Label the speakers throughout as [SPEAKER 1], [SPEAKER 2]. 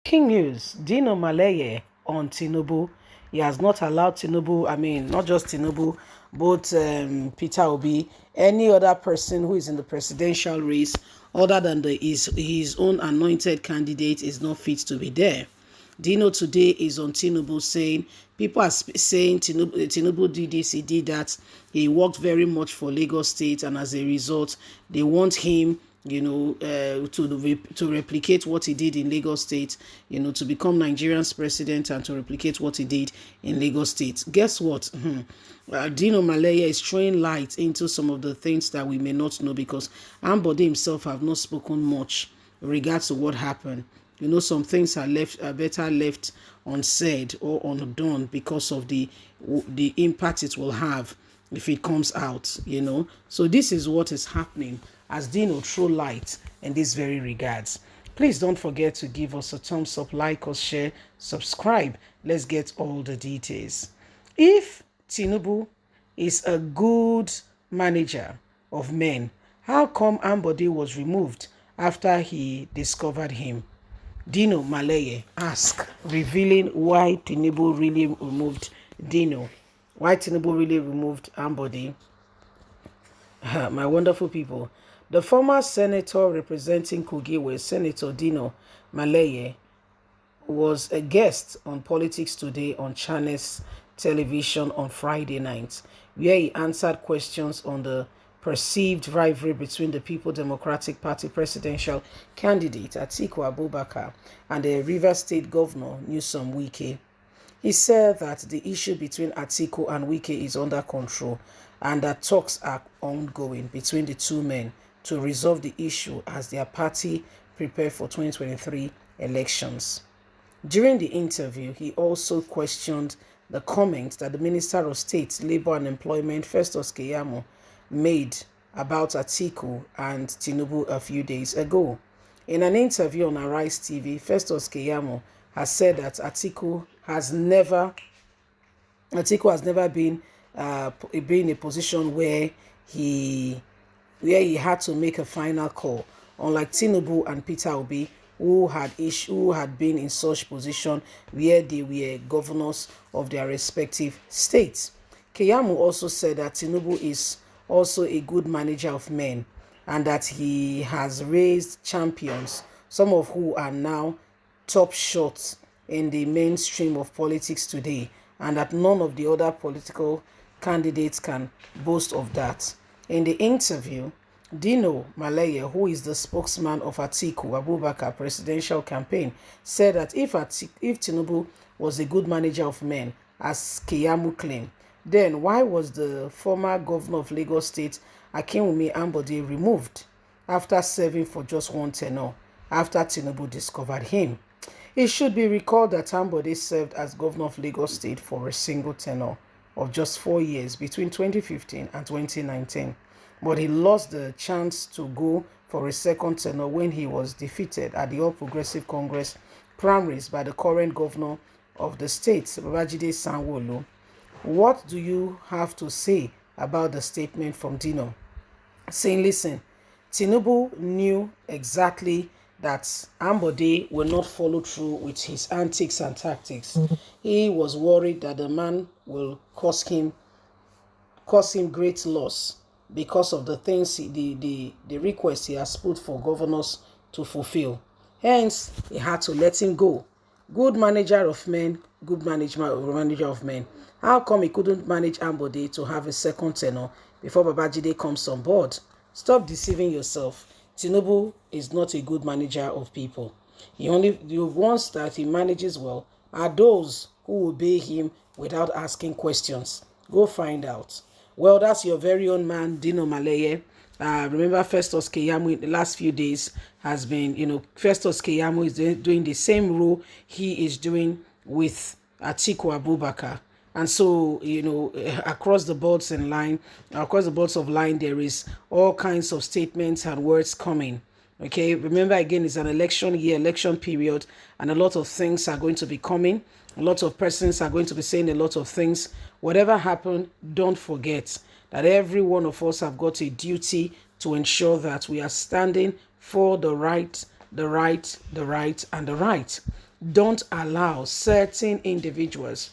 [SPEAKER 1] King news, Dino Melaye on Tinubu. He has not allowed Tinubu, not just Tinubu, both Peter Obi, any other person who is in the presidential race other than his own anointed candidate is not fit to be there. Dino today is on Tinubu saying, people are saying Tinubu did this, he did that. He worked very much for Lagos State, and as a result, they want him, to replicate what he did in Lagos State, to become Nigerian's president and to replicate what he did in Lagos State. Guess what? Dino Melaye is throwing light into some of the things that we may not know, because Ambode himself have not spoken much in regards to what happened. Some things are better left unsaid or undone because of the impact it will have if it comes out. So this is what is happening as Dino throw light in these very regards. Please don't forget to give us a thumbs up, like us, share, subscribe. Let's get all the details. If Tinubu is a good manager of men, how come Ambode was removed after he discovered him? Dino Melaye asked, revealing why Tinubu really removed Dino. Why Tinubu really removed Ambode. My wonderful people. The former senator representing Kogi, Senator Dino Melaye, was a guest on Politics Today on Channels Television on Friday night, where he answered questions on the perceived rivalry between the People Democratic Party presidential candidate Atiku Abubakar and the Rivers State Governor Nyesom Wike. He said that the issue between Atiku and Wike is under control and that talks are ongoing between the two men to resolve the issue as their party prepare for 2023 elections. During the interview, he also questioned the comment that the Minister of State, Labour and Employment, Festus Keyamo, made about Atiku and Tinubu a few days ago. In an interview on Arise TV, Festus Keyamo has said that Atiku has never been in a position where he had to make a final call, unlike Tinubu and Peter Obi, who had been in such position where they were governors of their respective states. Keyamo also said that Tinubu is also a good manager of men and that he has raised champions, some of who are now top shots in the mainstream of politics today, and that none of the other political candidates can boast of that. In the interview, Dino Melaye, who is the spokesman of Atiku Abubakar presidential campaign, said that if Tinubu was a good manager of men, as Keyamo claimed, then why was the former governor of Lagos State, Akinwumi Ambode, removed after serving for just one tenure after Tinubu discovered him? It should be recalled that Ambode served as governor of Lagos State for a single tenure of just 4 years between 2015 and 2019. But he lost the chance to go for a second tenure when he was defeated at the All Progressive Congress primaries by the current governor of the state, Babajide Sanwo-Olu. What do you have to say about the statement from Dino? Saying, listen, Tinubu knew exactly that Ambode will not follow through with his antics and tactics. He was worried that the man will cause him great loss because of the things the request he has put for governors to fulfill. Hence, he had to let him go. Good manager of men, good manager of men. How come he couldn't manage Ambode to have a second tenure before Babajide comes on board? Stop deceiving yourself. Tinubu is not a good manager of people. The ones that he manages well are those who obey him without asking questions. Go find out. Well, that's your very own man, Dino Melaye. Remember, Festus Keyamo in the last few days has been, Festus Keyamo is doing the same role he is doing with Atiku Abubakar. And so, across the boards of line, there is all kinds of statements and words coming. Okay, remember again, it's an election year, election period, and a lot of things are going to be coming. A lot of persons are going to be saying a lot of things. Whatever happened, don't forget that every one of us have got a duty to ensure that we are standing for the right, and the right. don't allow certain individuals,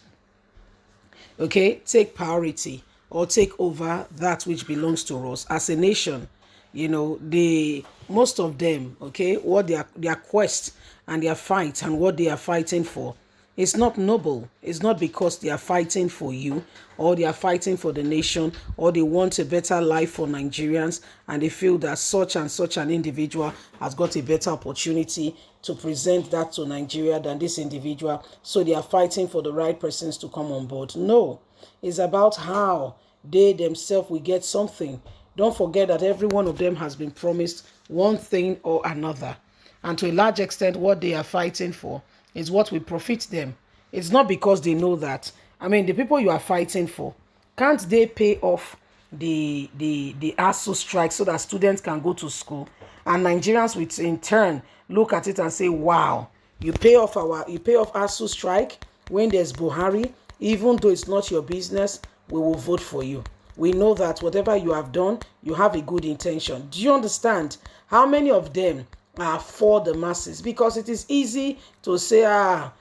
[SPEAKER 1] okay, take priority or take over that which belongs to us as a nation. The most of them, okay, what their quest and their fight and what they are fighting for, it's not noble. It's not because they are fighting for you or they are fighting for the nation or they want a better life for Nigerians and they feel that such and such an individual has got a better opportunity to present that to Nigeria than this individual. So they are fighting for the right persons to come on board. No, it's about how they themselves will get something. Don't forget that every one of them has been promised one thing or another. And to a large extent, what they are fighting for is what will profit them. It's not because they know that. I mean, the people you are fighting for, can't they pay off the ASU strike so that students can go to school? And Nigerians will in turn look at it and say, wow, you pay off ASU strike when there's Buhari, even though it's not your business, we will vote for you. We know that whatever you have done, you have a good intention. Do you understand? How many of them are for the masses? Because it is easy to say, I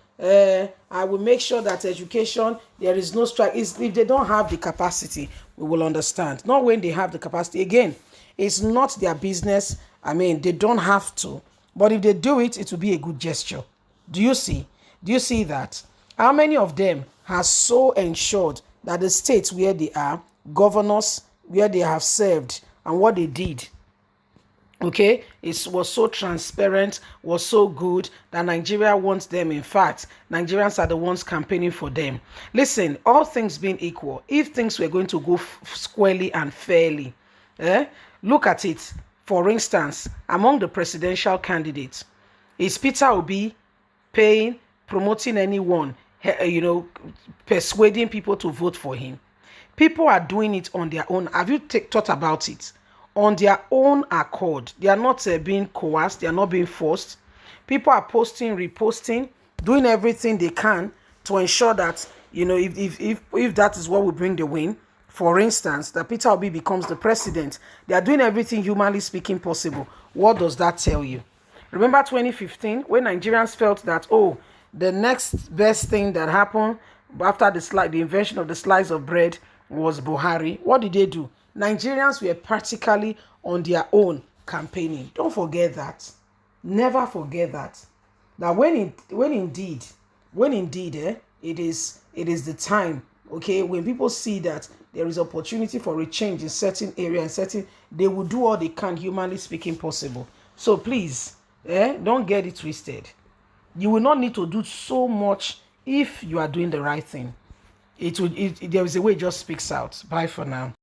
[SPEAKER 1] will make sure that education, there is no strike. If they don't have the capacity, we will understand. Not when they have the capacity. Again, it's not their business. I mean, they don't have to. But if they do it, it will be a good gesture. Do you see? Do you see that? How many of them have so ensured that the states where they are, governors where they have served and what they did, okay, it was so transparent, was so good that Nigeria wants them. In fact, Nigerians are the ones campaigning for them. Listen, all things being equal, if things were going to go squarely and fairly, look at it. For instance, among the presidential candidates, is Peter Obi paying, promoting anyone, persuading people to vote for him? People are doing it on their own. Have you thought about it? On their own accord. They are not being coerced. They are not being forced. People are posting, reposting, doing everything they can to ensure that, if that is what will bring the win, for instance, that Peter Obi becomes the president, they are doing everything humanly speaking possible. What does that tell you? Remember 2015 when Nigerians felt that, the next best thing that happened after the invention of the slice of bread was Buhari. What did they do? Nigerians were practically on their own campaigning. Don't forget that. Never forget that. Now, when indeed, it is the time. Okay, when people see that there is opportunity for a change in certain area and they will do all they can, humanly speaking, possible. So please, don't get it twisted. You will not need to do so much if you are doing the right thing. There is a way it just speaks out. Bye for now.